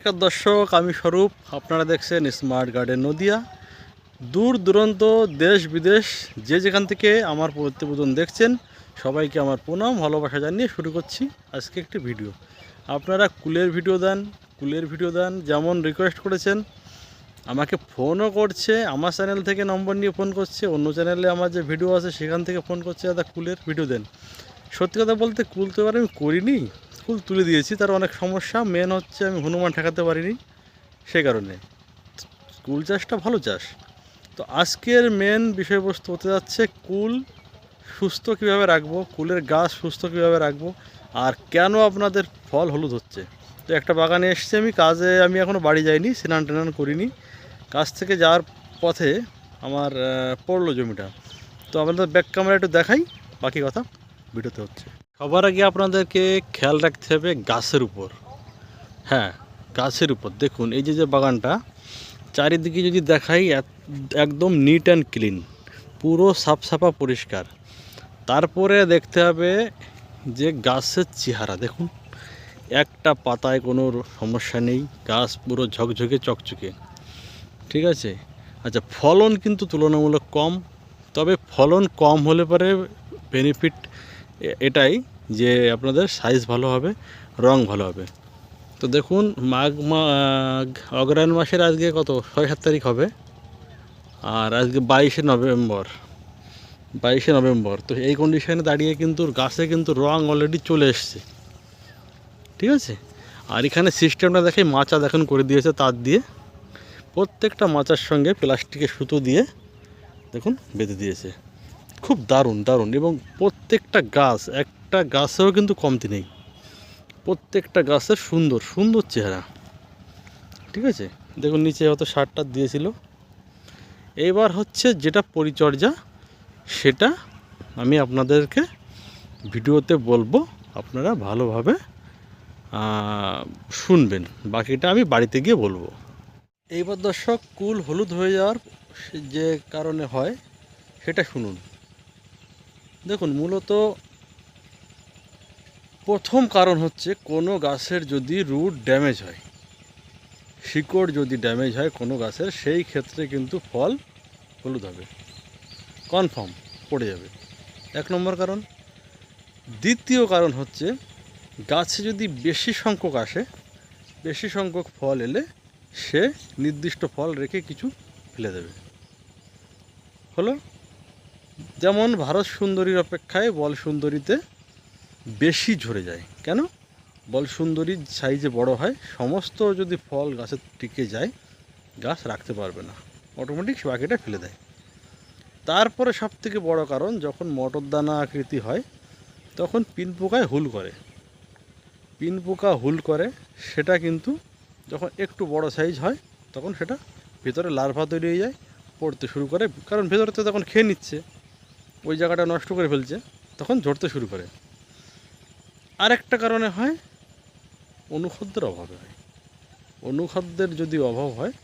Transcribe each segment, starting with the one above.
নমস্কার দর্শক, আমি স্বরূপ। আপনারা দেখছেন স্মার্ট গার্ডেন নদিয়া। দূর দূরান্ত দেশ বিদেশ যে যেখান থেকে আমার প্রতিবেদন দেখছেন, সবাইকে আমার প্রণাম ভালোবাসা জানিয়ে শুরু করছি আজকে একটি ভিডিও। আপনারা কুলের ভিডিও দেন যেমন রিকোয়েস্ট করেছেন। আমাকে ফোনও করছে, আমার চ্যানেল থেকে নম্বর নিয়ে ফোন করছে, অন্য চ্যানেলে আমার যে ভিডিও আছে সেখান থেকে ফোন করছে, দাদা কুলের ভিডিও দেন। সত্যি কথা বলতে কুল তো এবার আমি করিনি, কুল তুলে দিয়েছি। তার অনেক সমস্যা, মেন হচ্ছে আমি হনুমান ঠেকাতে পারিনি, সেই কারণে। কুল চাষটা ভালো চাষ। তো আজকের মেন বিষয়বস্তু হতে যাচ্ছে কুল সুস্থ কীভাবে রাখবো, কুলের গাছ সুস্থ কীভাবে রাখবো, আর কেন আপনাদের ফল হলুদ হচ্ছে। তো একটা বাগানে এসেছি আমি কাজে, আমি এখনও বাড়ি যাইনি, স্নান টান করিনি। কাজ থেকে যাওয়ার পথে আমার পড়লো জমিটা। তো আপনাদের ব্যাক ক্যামেরা একটু দেখাই, বাকি কথা ভিডিওতে হচ্ছে। সবার আগে আপনাদেরকে খেয়াল রাখতে হবে গাছের উপর। হ্যাঁ, গাছের উপর দেখুন, এই যে বাগানটা চারিদিকে যদি দেখাই, একদম নিট অ্যান্ড ক্লিন, পুরো সাফসাফা পরিষ্কার। তারপরে দেখতে হবে যে গাছের চেহারা দেখুন, একটা পাতায় কোনো সমস্যা নেই, গাছ পুরো ঝকঝকে চকচকে, ঠিক আছে। আচ্ছা, ফলন কিন্তু তুলনামূলক কম, তবে ফলন কম হলে পরে বেনিফিট এটাই যে আপনাদের সাইজ ভালো হবে, রং ভালো হবে। তো দেখুন, অগ্রহায়ণ মাসের আজকে কত 6-7 তারিখ হবে, আর আজকে 22শে নভেম্বর। তো এই কন্ডিশনে দাঁড়িয়ে কিন্তু গাছে কিন্তু রং অলরেডি চলে এসছে, ঠিক আছে। আর এখানে সিস্টেমটা দেখে, মাচা দেখুন করে দিয়েছে তার দিয়ে, প্রত্যেকটা মাচার সঙ্গে প্লাস্টিকের সুতো দিয়ে দেখুন বেঁধে দিয়েছে। খুব দারুণ দারুণ, এবং প্রত্যেকটা গাছ, একটা গাছেও কিন্তু কমতি নেই, প্রত্যেকটা গাছের সুন্দর সুন্দর চেহারা, ঠিক আছে। দেখুন নিচে হয়তো সারটা দিয়েছিল। এইবার হচ্ছে যেটা পরিচর্যা, সেটা আমি আপনাদেরকে ভিডিওতে বলবো, আপনারা ভালোভাবে শুনবেন, বাকিটা আমি বাড়িতে গিয়ে বলবো। এইবার দর্শক, কুল হলুদ হয়ে যাওয়ার যে কারণে হয় সেটা শুনুন। দেখুন, মূলত প্রথম কারণ হচ্ছে কোনো গাছের যদি রুট ড্যামেজ হয়, শিকড় যদি ড্যামেজ হয় কোনো গাছের, সেই ক্ষেত্রে কিন্তু ফল হলুদ হবে, কনফার্ম পড়ে যাবে, 1 নম্বর কারণ। দ্বিতীয় কারণ হচ্ছে গাছে যদি বেশি সংখ্যক আসে, বেশি সংখ্যক ফল এলে সে নির্দিষ্ট ফল রেখে কিছু ফেলে দেবে। হলো যেমন ভারত সুন্দরীর অপেক্ষায় বল সুন্দরীতে বেশি ঝরে যায়। কেন? বল সুন্দরীর সাইজে বড় হয়, সমস্ত যদি ফল গাছে টিকে যায়, গাছ রাখতে পারবে না, অটোমেটিক বাকিটা ফেলে দেয়। তারপরে সবথেকে বড় কারণ, যখন মটর দানা আকৃতি হয় তখন পিন পোকায় হুল করে। পিন পোকা হুল করে, সেটা কিন্তু যখন একটু বড় সাইজ হয় তখন সেটা ভেতরে লার্ভা তৈরি হয়ে যায়, পড়তে শুরু করে, কারণ ভেতরে তো তখন খেয়ে নিচ্ছে, ওই জায়গাটা নষ্ট করে ফেলছে, তখন ঝরতে শুরু করে। আরেকটা কারণে হয়, অনুখাদ্যের অভাবে হয়। অনুখাদ্যের যদি অভাব হয়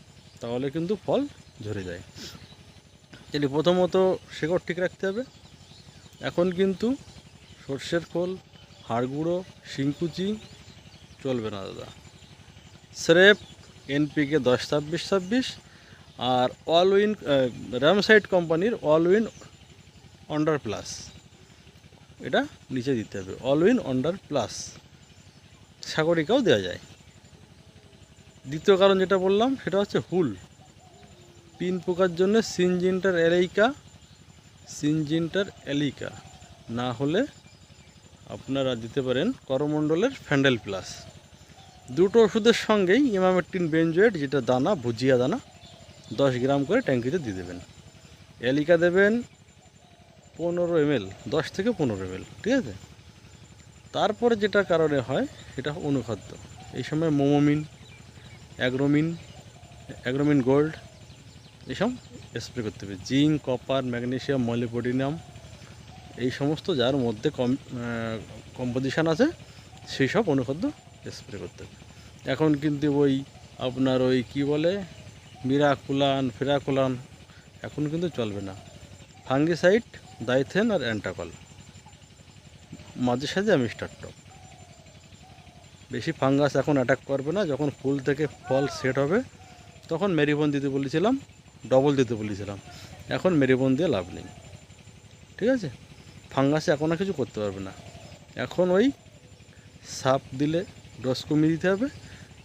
তাহলে কিন্তু ফল ঝরে যায়। তাহলে প্রথমত শেকড় ঠিক রাখতে হবে। এখন কিন্তু সর্ষের খোল, হাড় গুঁড়ো, শিংকুচি চলবে না দাদা। স্রেফ NPK 10-26-26 আর অলউইন রামসাইড কোম্পানির অলউইন ওয়ান্ডার প্লাস, এটা নিচে দিতে হবে, অলউইন ওয়ান্ডার প্লাস। সাগরিকাও দেওয়া যায়। দ্বিতীয় কারণ যেটা বললাম সেটা হচ্ছে হুল। পিন পোকার জন্য সিনজিন্টার এলিকা, না হলে আপনারা দিতে পারেন করমণ্ডলের ফ্যান্ডেল প্লাস। দুটো ওষুধের সঙ্গেই ইমামেকটিন বেনজোয়েট, যেটা দানা, ভুজিয়া দানা, 10 গ্রাম করে ট্যাঙ্কিতে দিয়ে দেবেন। এলিকা দেবেন 15 ml, 10 থেকে 15 ml, ঠিক আছে। তারপরে যেটা কারণে হয় সেটা অনুখাদ্য। এই সময় মোমোমিন, অ্যাগ্রোমিন গোল্ড এইসব স্প্রে করতে হবে। জিঙ্ক, কপার, ম্যাগনেসিয়াম, মলিবডেনাম, এই সমস্ত যার মধ্যে কম্পোজিশান আছে সেই সব অনুখাদ্য স্প্রে করতে হবে। এখন কিন্তু আপনার কি বলে, ফেরাকুলান এখন কিন্তু চলবে না। ফাঙ্গিসাইড, দাইথেন আর অ্যান্টাকল, মাঝে সাঝে আমি স্টারটপ। বেশি ফাঙ্গাস এখন অ্যাটাক করবে না। যখন ফুল থেকে ফল সেট হবে তখন মেরিবন দিতে বলেছিলাম, ডবল দিতে বলেছিলাম। এখন মেরিবন দিয়ে লাভ নেই, ঠিক আছে? ফাঙ্গাসে এখন আর কিছু করতে পারবে না। এখন ওই সাপ দিলে ডোজ কমিয়ে দিতে হবে,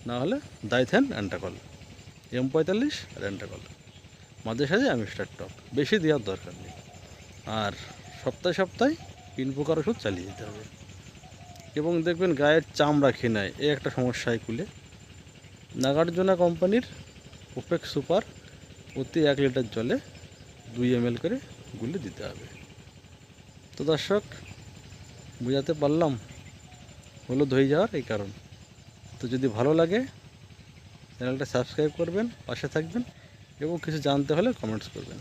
না হলে ডাইথেন অ্যান্টাকল, M45 আর অ্যান্টাকল, মাঝে সাঝে অ্যামিস্টার টপ, বেশি দেওয়ার দরকার নেই। আর সপ্তাহে সপ্তাহে তিন প্রকার ওষুধ চালিয়ে যেতে হবে। এবং দেখবেন গায়ের চামড়া খেয়ে নেয়, এই একটা সমস্যায় কুলে। নাগার্জুনা কোম্পানির ওপেক সুপার প্রতি 1 লিটার জলে 2 ml করে গুলে দিতে হবে। তো দর্শক, বোঝাতে পারলাম হলুদ হয়ে যাওয়ার এই কারণ। তো যদি ভালো লাগে চ্যানেলটা সাবস্ক্রাইব করবেন, পাশে থাকবেন এবং কিছু জানতে হলে কমেন্টস করবেন।